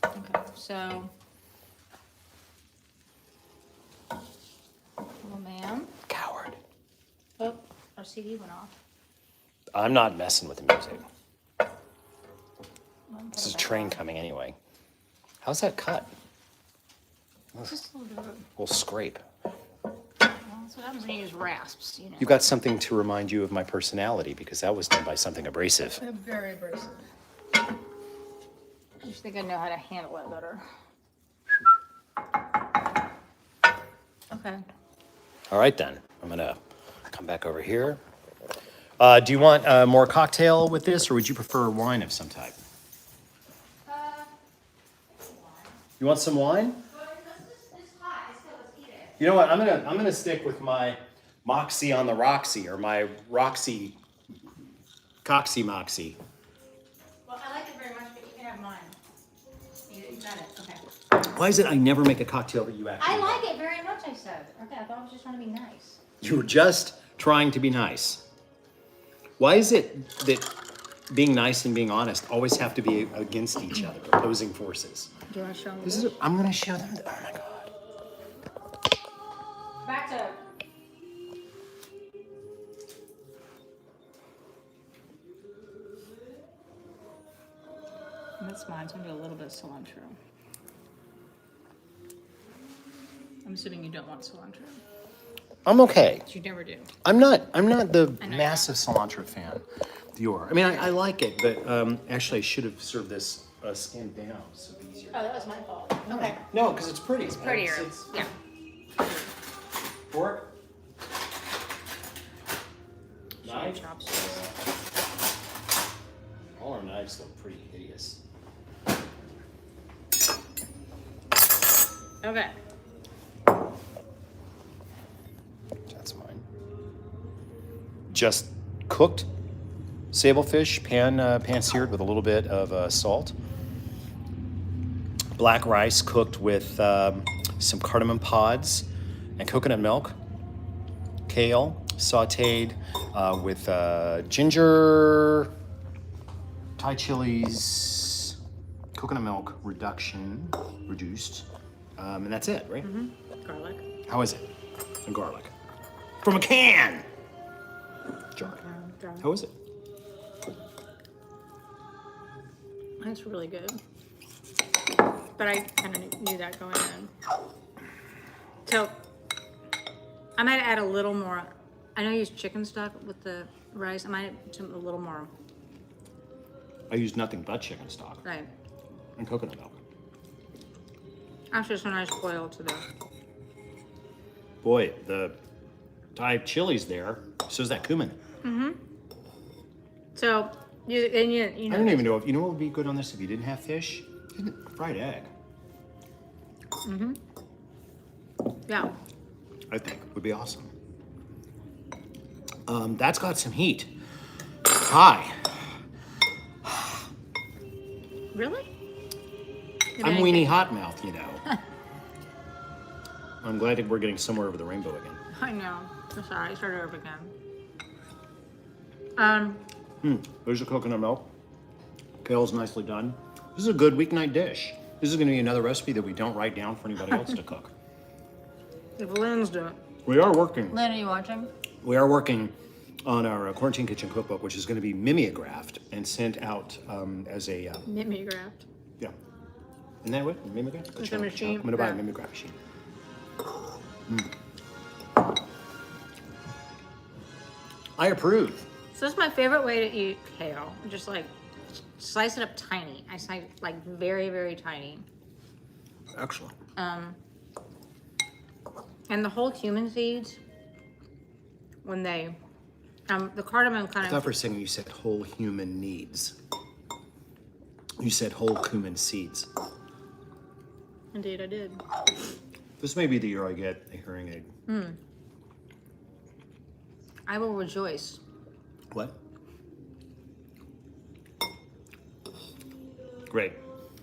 Okay, so. Little man. Coward. Oh, our CD went off. I'm not messing with the music. Well, put This it is a back train on. coming anyway. How's that cut? Just a little bit. We'll scrape. Well, that's what happens when you use rasps, you know. You got something to remind you of my personality because that was done by something abrasive. I'm very abrasive. I just think I know how to handle it better. Okay. All right then. I'm gonna come back over here. Do you want more cocktail with this, or would you prefer wine of some type? You want some wine? You know what? I'm gonna stick with my moxie on the roxy, or my roxy coxy moxie. Well, I like it very much, but you can have mine. You got it. Okay. Why is it I never make a cocktail that you actually I like? like it very much, I said. Okay, I thought I was just trying to be nice. You were just trying to be nice. Why is it that being nice and being honest always have to be against each other, opposing forces? Do you want to show me This is, I'm gonna show them. Oh my God. Back to... That's mine, so I'm gonna do a little bit of cilantro. I'm assuming you don't want cilantro. I'm okay. But you never do. I'm not the I know. massive cilantro fan you are. I mean, I like it, but actually I should have served this skinned down so it'd be easier. Oh, that was my fault. Okay. No, because it's pretty. It's Prettier. Yeah. Fork. Knife. Chopsticks. All our knives look pretty hideous. Okay. That's mine. Just cooked sablefish, pan-seared with a little bit of salt. Black rice cooked with some cardamom pods and coconut milk. Kale sautéed with ginger, Thai chilies, coconut milk reduced, and that's it, right? Garlic. How is it? And garlic. From a can! Jar. How is it? It's really good. But I kind of knew that going in. So, I might add a little more. I know you use chicken stock with the rice. I might add a little more. I use nothing but chicken stock Right. and coconut milk. Actually, it's a nice boil to the. Boy, the Thai chili's there. So's that cumin. So, you know. I don't even know if you know what would be good on this if you didn't have fish. Fried egg. Yeah. I think would be awesome. That's got some heat. Hi. Really? I'm weenie hot mouth, you know. I'm glad that we're getting somewhere over the rainbow again. I know. I'm sorry. I started over again. There's the coconut milk. Kale's nicely done. This is a good weeknight dish. This is going to be another recipe that we don't write down for anybody else to cook. If Lynn's do it. We are working. Lynn, are you watching? We are working on our quarantine kitchen cookbook, which is going to be mimeographed and sent out as a Mimeographed. yeah. Isn't that what mimeograph? It's a machine. I'm going to buy a Yeah. mimeograph machine. I approve. So this is my favorite way to eat kale. Just like slice it up tiny. I slice like very, very tiny. Excellent. And the whole cumin seeds, when they, the cardamom I kind thought of, for a second you said whole human needs. You said whole cumin seeds. indeed I did. This may be the year I get a hearing aid. I will rejoice. What? Great.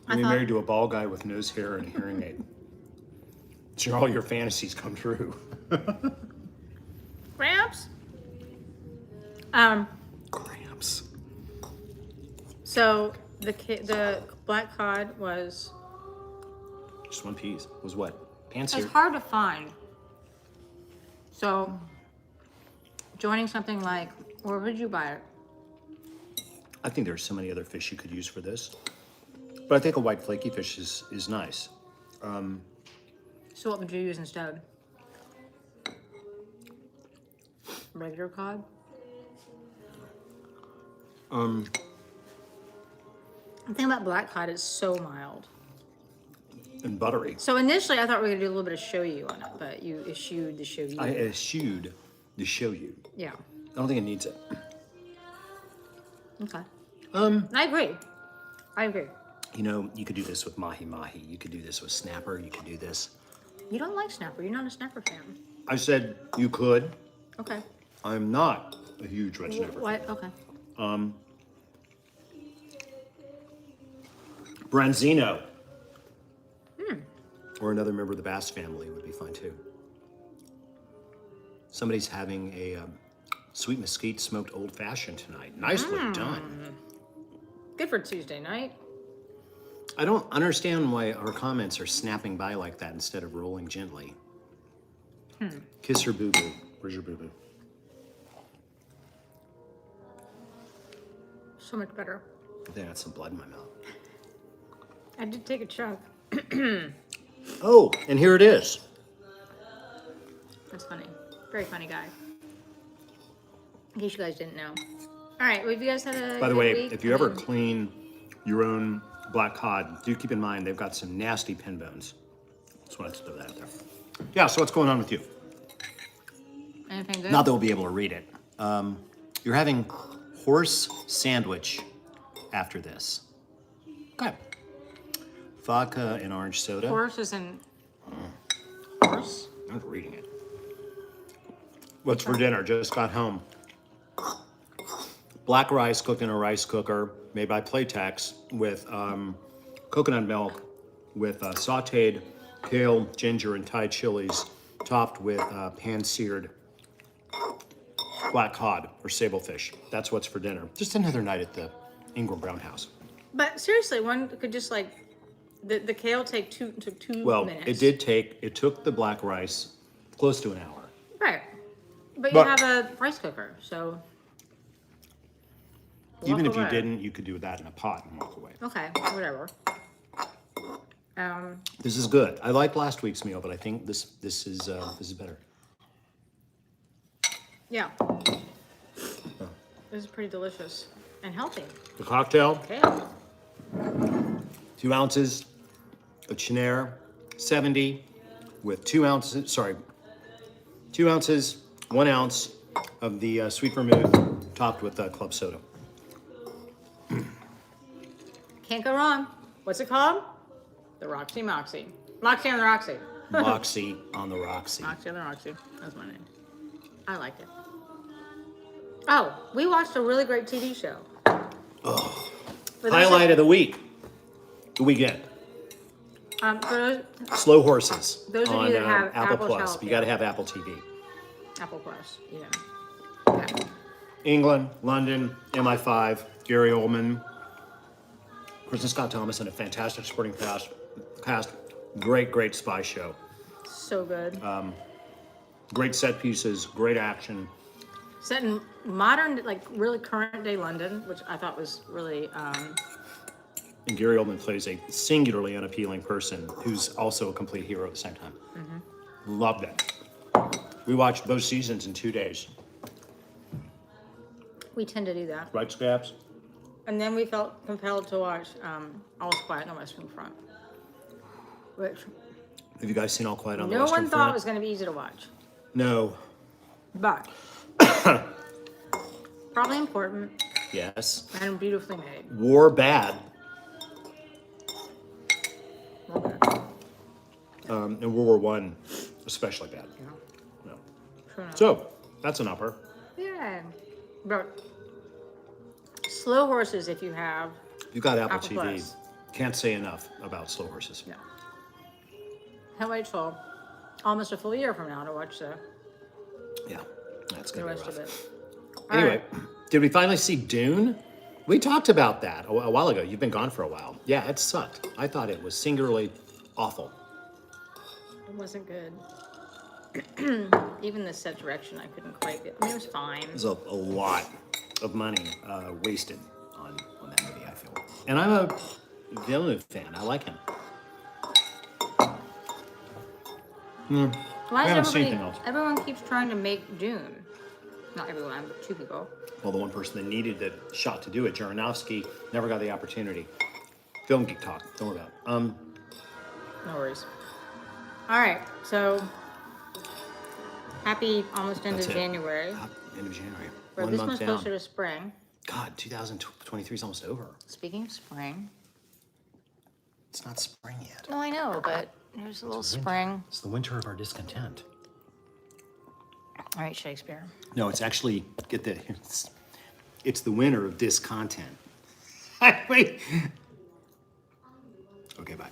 I You'll be thought- married to a bald guy with nose hair and a hearing aid. Sure, all your fantasies come true. Gramps? Cramps. So the black cod was, Just one piece. Was what? it's Pan-seared. hard to find. So joining something like, where would you buy it? I think there's so many other fish you could use for this. But I think a white flaky fish is nice. So what would you use instead? Regular cod? The thing about black cod is so mild. And buttery. So initially I thought we were gonna do a little bit of shoyu on it, but you eschewed the shoyu. I eschewed to show you. Yeah. I don't think it needs it. Okay. I agree. I agree. You know, you could do this with mahi-mahi. You could do this with snapper. You could do this. You don't like snapper. You're not a snapper fan. I said you could. Okay. I'm not a huge red snapper. What? Okay. Branzino. Or another member of the bass family would be fine too. Somebody's having a sweet mesquite smoked old fashioned tonight. Nicely done. Good for Tuesday night. I don't understand why our comments are snapping by like that instead of rolling gently. Kiss her boo boo. Where's your boo boo? So much better. I think I got some blood in my mouth. I did take a chunk. Oh, and here it is. That's funny. Very funny guy. In case you guys didn't know. All right. Well, have you guys had a By the good way, week? if you ever clean your own black cod, do keep in mind they've got some nasty pin bones. Just wanted to throw that out there. Yeah, so what's going on with you? Anything good? Not that we'll be able to read it. You're having horse sandwich after this. Okay. Vodka and orange soda. Horse is in course. I was reading it. What's for dinner? Just got home. Black rice cooked in a rice cooker made by Playtex with coconut milk with sauteed kale, ginger, and Thai chilies, topped with pan-seared black cod or sablefish. That's what's for dinner. Just another night at the Ingram Brown house. But seriously, one could just like the kale took 2 Well, minutes. it took the black rice close to an hour. Right. But you But- have a rice cooker, so Even walk if you away. didn't, you could do that in a pot and walk away. Okay, whatever. This is good. I liked last week's meal, but I think this is better. Yeah. This is pretty delicious and healthy. The cocktail, Kale. 2 ounces of Chenair, 70, with 2 ounces. 1 ounce of the sweet vermouth, topped with club soda. Can't go wrong. What's it called? The Roxy Moxie. Moxie on the Roxy. Moxie on the Roxy. Moxie on the Roxy. That's my name. I like it. Oh, we watched a really great TV show. For those Highlight of the week. The weekend. For those, Slow Horses Those of you on that have Apple Apple Plus. Health, You got to have Apple TV. Apple Plus, yeah. Okay. England, London, MI5, Gary Oldman, Kristen Scott Thomas, and a fantastic supporting cast. Great spy show. So good. Great set pieces, great action. Set in modern, like really current day London, which I thought was really, And Gary Oldman plays a singularly unappealing person who's also a complete hero at the same time. Loved it. We watched both seasons in 2 days. we tend to do that. Right, Scabs? And then we felt compelled to watch All is Quiet on the Western Front, which Have you guys seen All Quiet on the no Western one thought Front? was going to be easy to watch. No. But probably important Yes. and beautifully made. War bad. Okay. And World War One especially bad. No. True enough. So, that's an upper. Yeah. But Slow Horses, if you have, You got Apple Apple TV. Plus. Can't say enough about Slow Horses. no. Can't wait till almost a full year from now to watch the Yeah, that's the gonna be rest rough. of it. Anyway, did we finally see Dune? We talked about that a while ago. You've been gone for a while. Yeah, it sucked. I thought it was singularly awful. It wasn't good. Even the set direction, I couldn't quite get. I mean, it was fine. There's a lot of money wasted on that movie, I feel. And I'm a Villeneuve fan. I like him. Why I does haven't seen everybody? anything else. Everyone keeps trying to make Dune. Not everyone, but 2 people. Well, the one person that needed the shot to do it, Jaronowski, never got the opportunity. Film geek talk. Don't worry about it. No worries. All right, so happy almost end That's of it. January. End of January. Or 1 this month one's down. closer to spring. God, 2023 is almost over. Speaking of spring. It's not spring yet. No, I know, but there's a little spring. It's the winter of our discontent. All right, Shakespeare. No, it's actually, get that, it's the winter of discontent. Wait. Okay, bye.